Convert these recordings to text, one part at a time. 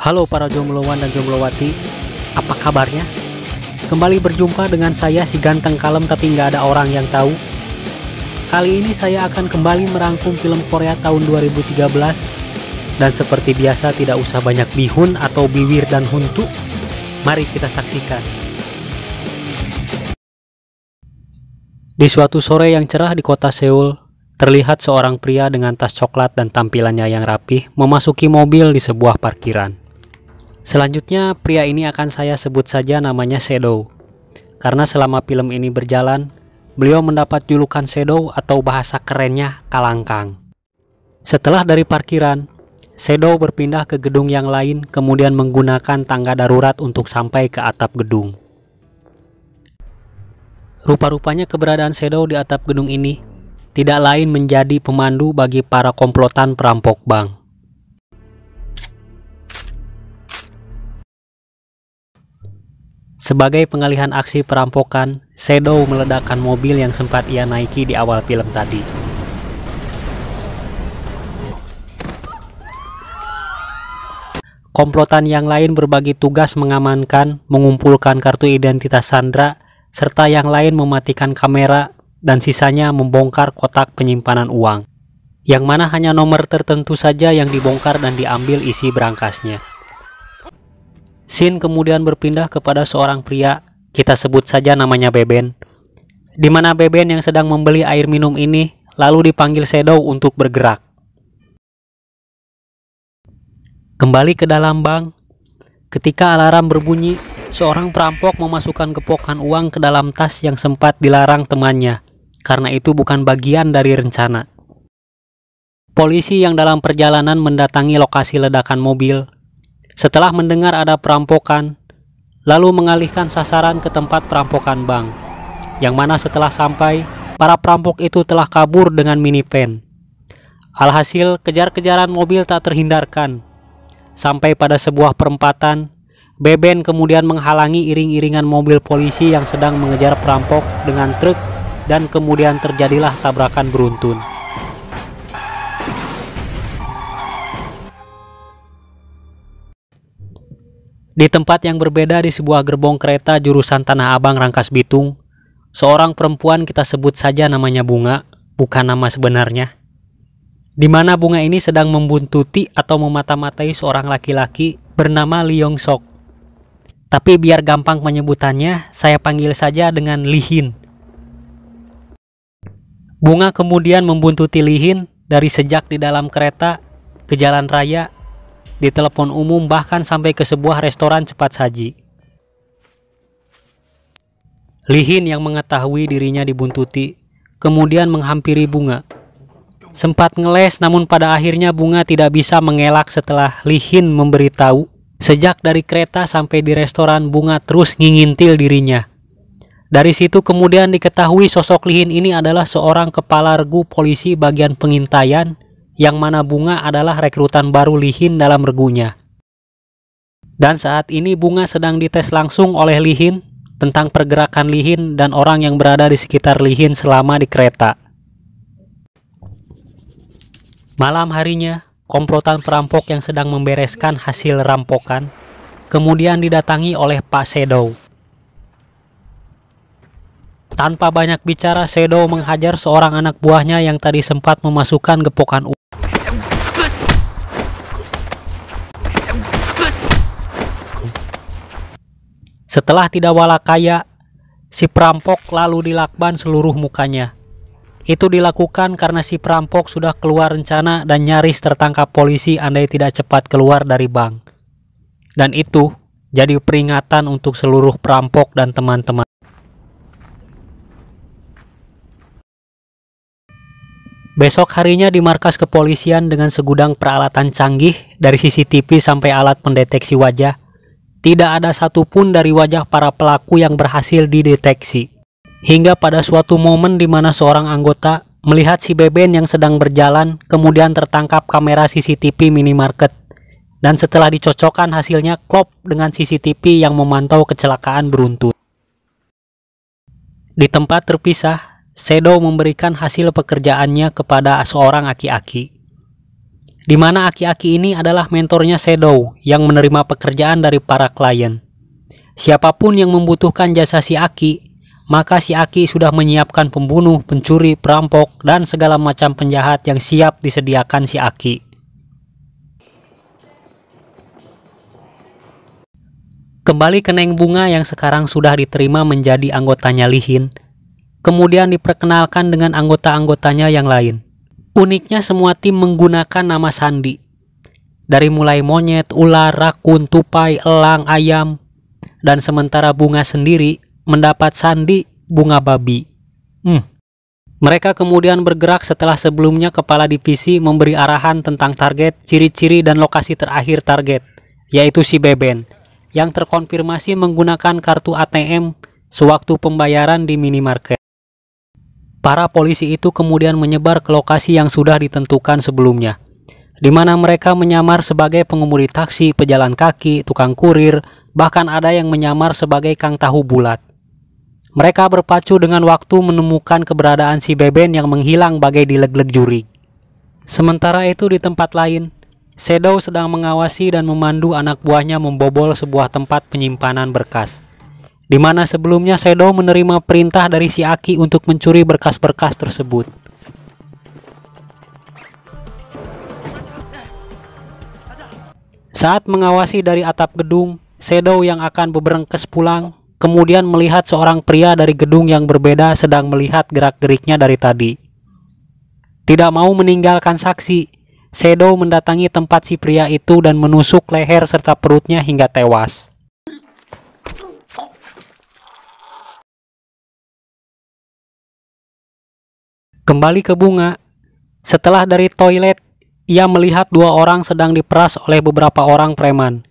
Halo para jomblowan dan jomblowati, apa kabarnya? Kembali berjumpa dengan saya si ganteng kalem tapi nggak ada orang yang tahu. Kali ini saya akan kembali merangkum film Korea tahun 2013. Dan seperti biasa tidak usah banyak bihun atau biwir dan huntu. Mari kita saksikan. Di suatu sore yang cerah di kota Seoul, terlihat seorang pria dengan tas coklat dan tampilannya yang rapih memasuki mobil di sebuah parkiran. Selanjutnya, pria ini akan saya sebut saja namanya Shadow. Karena selama film ini berjalan, beliau mendapat julukan Shadow atau bahasa kerennya Kalangkang. Setelah dari parkiran, Shadow berpindah ke gedung yang lain, kemudian menggunakan tangga darurat untuk sampai ke atap gedung. Rupa-rupanya keberadaan Shadow di atap gedung ini tidak lain menjadi pemandu bagi para komplotan perampok bank. Sebagai pengalihan aksi perampokan, Shadow meledakkan mobil yang sempat ia naiki di awal film tadi. Komplotan yang lain berbagi tugas mengamankan, mengumpulkan kartu identitas Sandra, serta yang lain mematikan kamera, dan sisanya membongkar kotak penyimpanan uang, yang mana hanya nomor tertentu saja yang dibongkar dan diambil isi berangkasnya. Scene kemudian berpindah kepada seorang pria, kita sebut saja namanya Beben, di mana Beben yang sedang membeli air minum ini lalu dipanggil Shadow untuk bergerak. Kembali ke dalam bank, ketika alarm berbunyi, seorang perampok memasukkan gepokan uang ke dalam tas yang sempat dilarang temannya, karena itu bukan bagian dari rencana. Polisi yang dalam perjalanan mendatangi lokasi ledakan mobil, setelah mendengar ada perampokan, lalu mengalihkan sasaran ke tempat perampokan bank, yang mana setelah sampai, para perampok itu telah kabur dengan minivan. Alhasil, kejar-kejaran mobil tak terhindarkan. Sampai pada sebuah perempatan, Beben kemudian menghalangi iring-iringan mobil polisi yang sedang mengejar perampok dengan truk, dan kemudian terjadilah tabrakan beruntun. Di tempat yang berbeda di sebuah gerbong kereta jurusan Tanah Abang Rangkas Bitung, seorang perempuan kita sebut saja namanya Bunga, bukan nama sebenarnya, di mana Bunga ini sedang membuntuti atau memata-matai seorang laki-laki bernama Lee Yong Sok. Tapi biar gampang penyebutannya, saya panggil saja dengan Lihin. Bunga kemudian membuntuti Lihin dari sejak di dalam kereta, ke jalan raya, di telepon umum, bahkan sampai ke sebuah restoran cepat saji. Lihin yang mengetahui dirinya dibuntuti, kemudian menghampiri Bunga. Sempat ngeles, namun pada akhirnya Bunga tidak bisa mengelak setelah Lihin memberitahu. Sejak dari kereta sampai di restoran, Bunga terus ngingintil dirinya. Dari situ kemudian diketahui sosok Lihin ini adalah seorang kepala regu polisi bagian pengintaian, yang mana Bunga adalah rekrutan baru Lihin dalam regunya. Dan saat ini Bunga sedang dites langsung oleh Lihin tentang pergerakan Lihin dan orang yang berada di sekitar Lihin selama di kereta. Malam harinya, komplotan perampok yang sedang membereskan hasil rampokan kemudian didatangi oleh Pak Shadow. Tanpa banyak bicara, Shadow menghajar seorang anak buahnya yang tadi sempat memasukkan gepokan uang. Setelah tidak walakaya, si perampok lalu dilakban seluruh mukanya. Itu dilakukan karena si perampok sudah keluar rencana dan nyaris tertangkap polisi andai tidak cepat keluar dari bank. Dan itu jadi peringatan untuk seluruh perampok dan teman-teman. Besok harinya di markas kepolisian dengan segudang peralatan canggih dari CCTV sampai alat pendeteksi wajah, tidak ada satupun dari wajah para pelaku yang berhasil dideteksi. Hingga pada suatu momen di mana seorang anggota melihat si Beben yang sedang berjalan kemudian tertangkap kamera CCTV minimarket, dan setelah dicocokkan hasilnya klop dengan CCTV yang memantau kecelakaan beruntun. Di tempat terpisah, Shadow memberikan hasil pekerjaannya kepada seorang aki-aki. di mana aki-aki ini adalah mentornya Shadow yang menerima pekerjaan dari para klien. Siapapun yang membutuhkan jasa si Aki, maka si Aki sudah menyiapkan pembunuh, pencuri, perampok, dan segala macam penjahat yang siap disediakan si Aki. Kembali ke Neng Bunga yang sekarang sudah diterima menjadi anggotanya Lihin, kemudian diperkenalkan dengan anggota-anggotanya yang lain. Uniknya semua tim menggunakan nama sandi. Dari mulai monyet, ular, rakun, tupai, elang, ayam. Dan sementara Bunga sendiri mendapat sandi bunga babi. Mereka kemudian bergerak setelah sebelumnya kepala divisi memberi arahan tentang target, ciri-ciri, dan lokasi terakhir target, yaitu si Beben, yang terkonfirmasi menggunakan kartu ATM sewaktu pembayaran di minimarket. Para polisi itu kemudian menyebar ke lokasi yang sudah ditentukan sebelumnya, di mana mereka menyamar sebagai pengemudi taksi, pejalan kaki, tukang kurir, bahkan ada yang menyamar sebagai kang tahu bulat. Mereka berpacu dengan waktu menemukan keberadaan si Beben yang menghilang bagai dileg-leg juri. Sementara itu di tempat lain, Shadow sedang mengawasi dan memandu anak buahnya membobol sebuah tempat penyimpanan berkas, di mana sebelumnya Shadow menerima perintah dari si Aki untuk mencuri berkas-berkas tersebut. Saat mengawasi dari atap gedung, Shadow yang akan beberengkes pulang, kemudian melihat seorang pria dari gedung yang berbeda sedang melihat gerak-geriknya dari tadi. Tidak mau meninggalkan saksi, Shadow mendatangi tempat si pria itu dan menusuk leher serta perutnya hingga tewas. Kembali ke Bunga, setelah dari toilet, ia melihat dua orang sedang diperas oleh beberapa orang preman.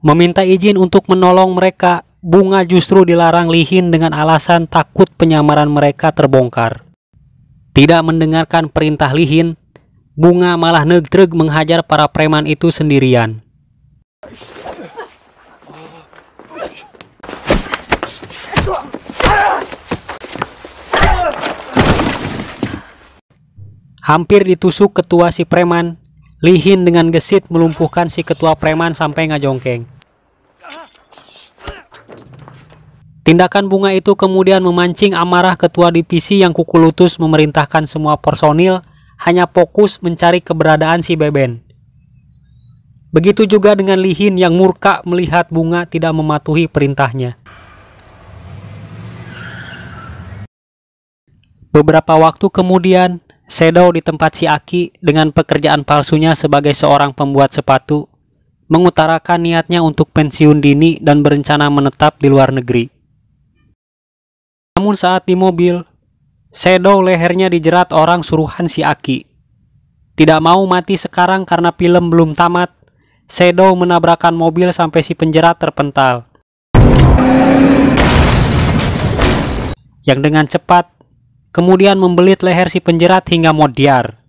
Meminta izin untuk menolong mereka, Bunga justru dilarang Lihin dengan alasan takut penyamaran mereka terbongkar. Tidak mendengarkan perintah Lihin, Bunga malah negreg menghajar para preman itu sendirian. Hampir ditusuk ketua si preman, Lihin dengan gesit melumpuhkan si ketua preman sampai ngajongkeng. Tindakan Bunga itu kemudian memancing amarah ketua divisi yang kukulutus memerintahkan semua personil hanya fokus mencari keberadaan si Beben. Begitu juga dengan Lihin yang murka melihat Bunga tidak mematuhi perintahnya. Beberapa waktu kemudian, Shadow di tempat si Aki dengan pekerjaan palsunya sebagai seorang pembuat sepatu, mengutarakan niatnya untuk pensiun dini dan berencana menetap di luar negeri. Namun saat di mobil, Shadow lehernya dijerat orang suruhan si Aki. Tidak mau mati sekarang karena film belum tamat, Shadow menabrakkan mobil sampai si penjerat terpental. Yang dengan cepat kemudian membelit leher si penjerat hingga modiar.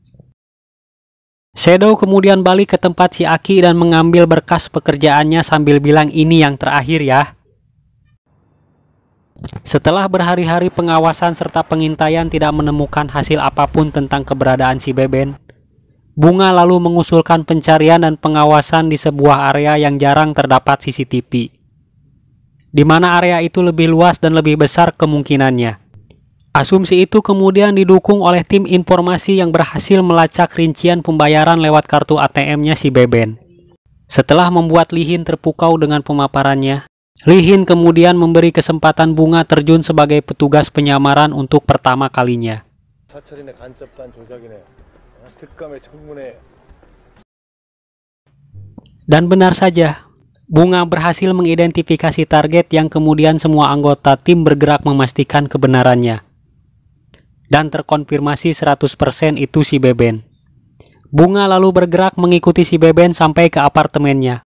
Shadow kemudian balik ke tempat si Aki dan mengambil berkas pekerjaannya sambil bilang ini yang terakhir ya. Setelah berhari-hari pengawasan serta pengintaian tidak menemukan hasil apapun tentang keberadaan si Beben, Bunga lalu mengusulkan pencarian dan pengawasan di sebuah area yang jarang terdapat CCTV, di mana area itu lebih luas dan lebih besar kemungkinannya. Asumsi itu kemudian didukung oleh tim informasi yang berhasil melacak rincian pembayaran lewat kartu ATM-nya si Beben. Setelah membuat Lihin terpukau dengan pemaparannya, Lihin kemudian memberi kesempatan Bunga terjun sebagai petugas penyamaran untuk pertama kalinya. Dan benar saja, Bunga berhasil mengidentifikasi target yang kemudian semua anggota tim bergerak memastikan kebenarannya. Dan terkonfirmasi 100% itu si Beben. Bunga lalu bergerak mengikuti si Beben sampai ke apartemennya.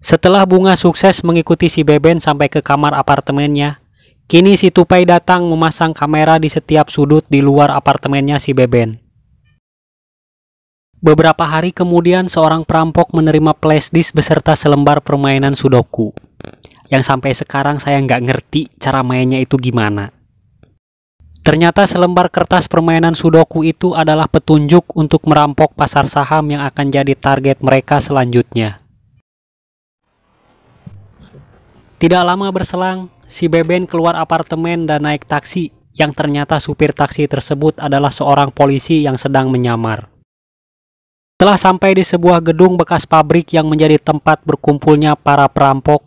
Setelah Bunga sukses mengikuti si Beben sampai ke kamar apartemennya, kini si Tupai datang memasang kamera di setiap sudut di luar apartemennya si Beben. Beberapa hari kemudian seorang perampok menerima flashdisk beserta selembar permainan Sudoku. yang sampai sekarang saya nggak ngerti cara mainnya itu gimana. Ternyata selembar kertas permainan Sudoku itu adalah petunjuk untuk merampok pasar saham yang akan jadi target mereka selanjutnya. Tidak lama berselang, si Beben keluar apartemen dan naik taksi, yang ternyata supir taksi tersebut adalah seorang polisi yang sedang menyamar. Setelah sampai di sebuah gedung bekas pabrik yang menjadi tempat berkumpulnya para perampok,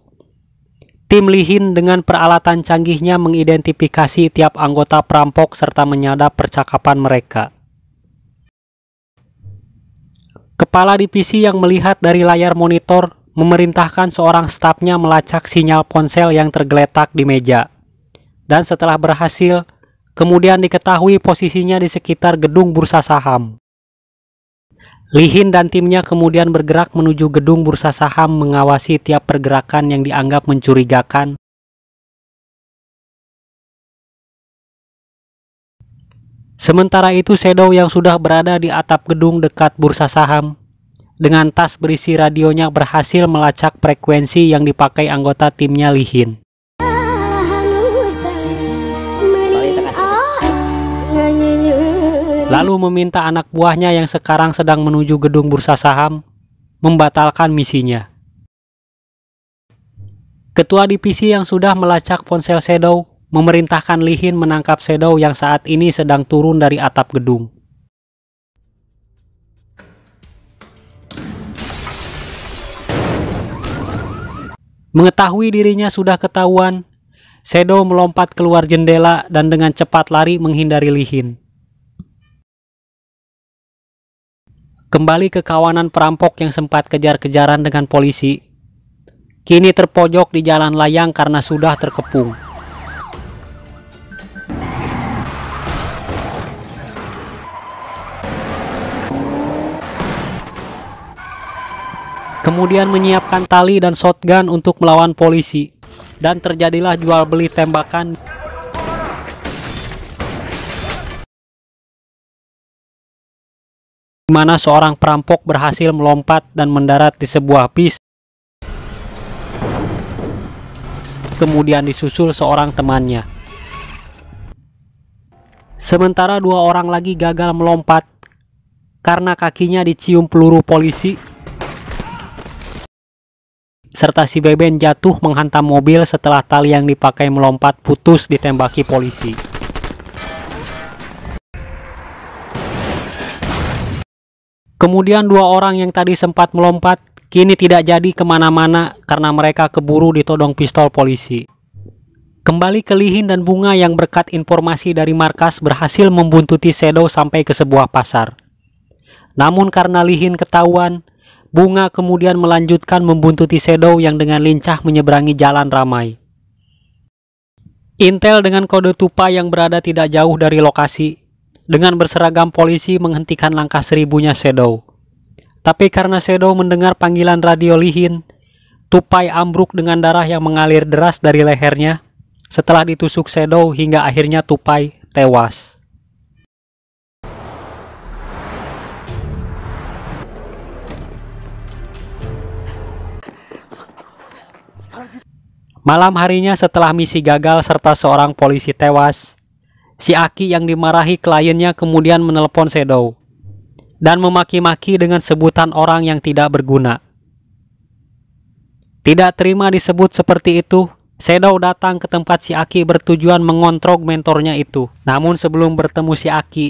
tim Lihin dengan peralatan canggihnya mengidentifikasi tiap anggota perampok serta menyadap percakapan mereka. Kepala divisi yang melihat dari layar monitor memerintahkan seorang stafnya melacak sinyal ponsel yang tergeletak di meja. Dan setelah berhasil, kemudian diketahui posisinya di sekitar gedung bursa saham. Lihin dan timnya kemudian bergerak menuju gedung bursa saham mengawasi tiap pergerakan yang dianggap mencurigakan. Sementara itu Shadow yang sudah berada di atap gedung dekat bursa saham, dengan tas berisi radionya berhasil melacak frekuensi yang dipakai anggota timnya Lihin. Lalu meminta anak buahnya yang sekarang sedang menuju gedung bursa saham membatalkan misinya. Ketua divisi yang sudah melacak ponsel Shadow memerintahkan Lihin menangkap Shadow yang saat ini sedang turun dari atap gedung. Mengetahui dirinya sudah ketahuan, Shadow melompat keluar jendela dan dengan cepat lari menghindari Lihin. Kembali ke kawanan perampok yang sempat kejar-kejaran dengan polisi, kini terpojok di jalan layang karena sudah terkepung. Kemudian menyiapkan tali dan shotgun untuk melawan polisi, dan terjadilah jual beli tembakan. Di mana seorang perampok berhasil melompat dan mendarat di sebuah bis. Kemudian disusul seorang temannya. Sementara dua orang lagi gagal melompat karena kakinya dicium peluru polisi. Serta si Beben jatuh menghantam mobil setelah tali yang dipakai melompat putus ditembaki polisi. Kemudian dua orang yang tadi sempat melompat kini tidak jadi kemana-mana karena mereka keburu ditodong pistol polisi. Kembali ke Lihin dan Bunga yang berkat informasi dari markas berhasil membuntuti Shadow sampai ke sebuah pasar. Namun karena Lihin ketahuan, Bunga kemudian melanjutkan membuntuti Shadow yang dengan lincah menyeberangi jalan ramai. Intel dengan kode tupai yang berada tidak jauh dari lokasi, dengan berseragam polisi menghentikan langkah seribunya Shadow. Tapi karena Shadow mendengar panggilan radio Lihin, tupai ambruk dengan darah yang mengalir deras dari lehernya setelah ditusuk Shadow hingga akhirnya tupai tewas. Malam harinya setelah misi gagal serta seorang polisi tewas, si Aki yang dimarahi kliennya kemudian menelepon Shadow dan memaki-maki dengan sebutan orang yang tidak berguna. Tidak terima disebut seperti itu, Shadow datang ke tempat si Aki bertujuan mengontrol mentornya itu. Namun sebelum bertemu si Aki,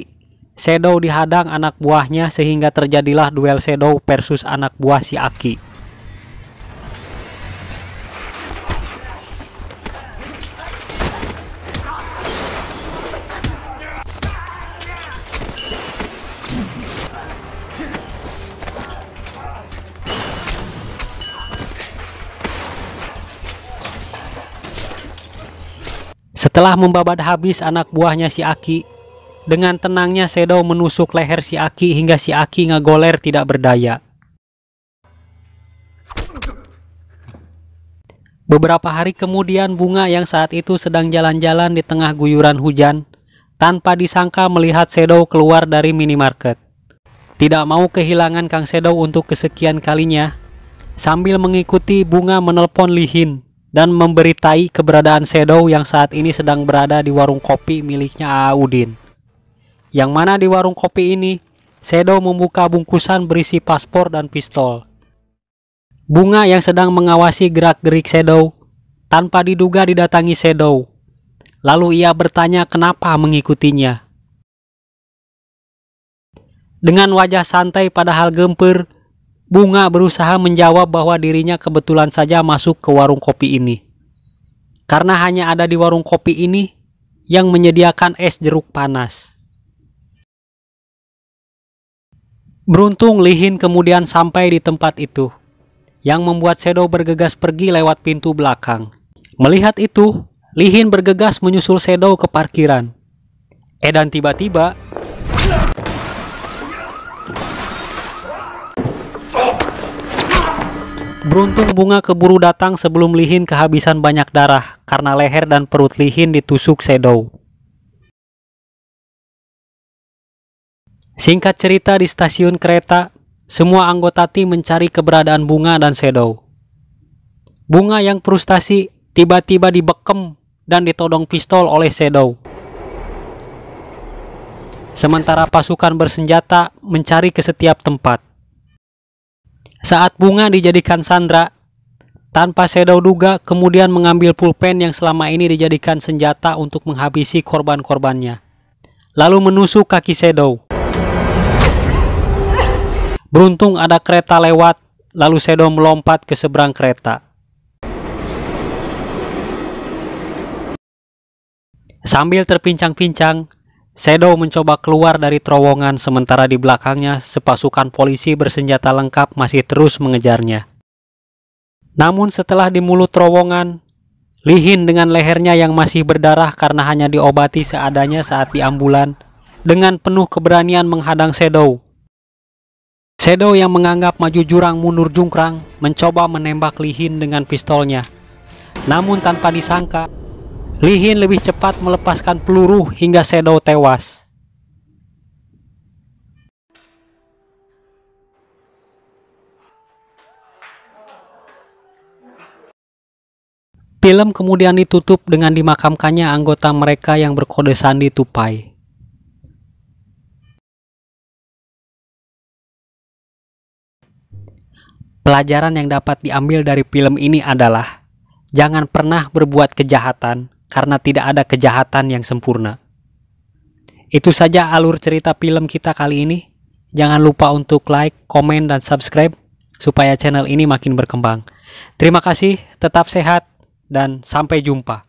Shadow dihadang anak buahnya sehingga terjadilah duel Shadow versus anak buah si Aki. Setelah membabat habis anak buahnya si Aki, dengan tenangnya Shadow menusuk leher si Aki hingga si Aki ngegoler tidak berdaya. Beberapa hari kemudian Bunga yang saat itu sedang jalan-jalan di tengah guyuran hujan, tanpa disangka melihat Shadow keluar dari minimarket. Tidak mau kehilangan Kang Shadow untuk kesekian kalinya, sambil mengikuti Bunga menelpon Lihin dan memberitai keberadaan Shadow yang saat ini sedang berada di warung kopi miliknya Aaudin. Yang mana di warung kopi ini, Shadow membuka bungkusan berisi paspor dan pistol. Bunga yang sedang mengawasi gerak-gerik Shadow tanpa diduga didatangi Shadow. Lalu ia bertanya kenapa mengikutinya. Dengan wajah santai padahal gemper, Bunga berusaha menjawab bahwa dirinya kebetulan saja masuk ke warung kopi ini. Karena hanya ada di warung kopi ini yang menyediakan es jeruk panas. Beruntung Lihin kemudian sampai di tempat itu, yang membuat Shadow bergegas pergi lewat pintu belakang. Melihat itu, Lihin bergegas menyusul Shadow ke parkiran. Dan tiba-tiba beruntung Bunga keburu datang sebelum Lihin kehabisan banyak darah karena leher dan perut Lihin ditusuk Shadow. Singkat cerita, di stasiun kereta, semua anggota tim mencari keberadaan Bunga dan Shadow. Bunga yang frustasi tiba-tiba dibekem dan ditodong pistol oleh Shadow. Sementara pasukan bersenjata mencari ke setiap tempat. Saat Bunga dijadikan sandera, tanpa Shadow duga kemudian mengambil pulpen yang selama ini dijadikan senjata untuk menghabisi korban-korbannya. Lalu menusuk kaki Shadow. Beruntung ada kereta lewat, lalu Shadow melompat ke seberang kereta. Sambil terpincang-pincang, Shadow mencoba keluar dari terowongan sementara di belakangnya sepasukan polisi bersenjata lengkap masih terus mengejarnya. Namun setelah di mulut terowongan, Lihin dengan lehernya yang masih berdarah karena hanya diobati seadanya saat di ambulan, dengan penuh keberanian menghadang Shadow. Shadow yang menganggap maju jurang mundur jungkrang mencoba menembak Lihin dengan pistolnya. Namun tanpa disangka, Lihin lebih cepat melepaskan peluru hingga Shadow tewas. Film kemudian ditutup dengan dimakamkannya anggota mereka yang berkode sandi tupai. Pelajaran yang dapat diambil dari film ini adalah jangan pernah berbuat kejahatan karena tidak ada kejahatan yang sempurna. Itu saja alur cerita film kita kali ini. Jangan lupa untuk like, komen, dan subscribe supaya channel ini makin berkembang. Terima kasih, tetap sehat, dan sampai jumpa.